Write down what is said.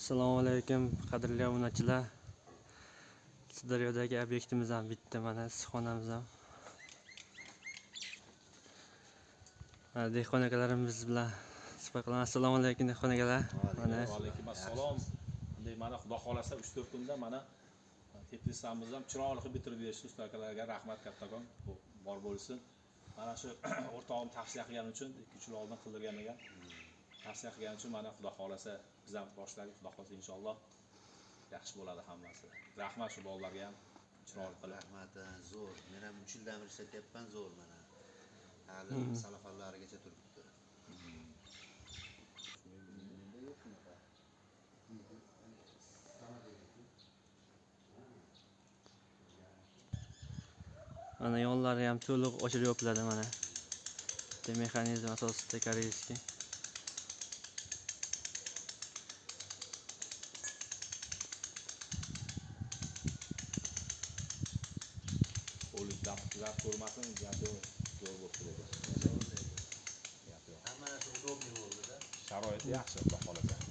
Assalomu alaykum qadrli obunachilar. Sirdaryodagi obyektimiz ham bitta, mana issiqxonamiz ham. Dehqon akalarimiz bilan suhbat qilamiz. Assalomu alaykum dehqon akalar. Mana alaykum assalom. Mana xudo xolasa 3-4 kunda mana Teplisamizni ham chiroyli bitirib berishdi. Usta akalarga rahmat kattakon. Bor bo'lsin. Mana shu o'rtog'im tavsiya qilgani uchun 2 yil oldin qildirgan ekan. Tavsiya qilgani uchun mana xudo xolasa biz ham boshladik. Xudo xolasa inshaalloh yaxshi bo'ladi hammasi. Rahmat shu bolalarga ham chiroyli qilib. Rahmat, zo'r. Men ham 3 yildan beri ishlatyapman, zo'r mana. Hali salafonlarigacha turibdi. Mana yo'llari ham to'liq ochilib yopiladi mana. Bitta mexanizm asosida koreyskiy. Qo'ldan tuzab ko'rmasin, gapi zo'r bo'lib turadi. Hamma narsa udobniy bo'ldi-da. Sharoit yaxshi, xudo xolasa.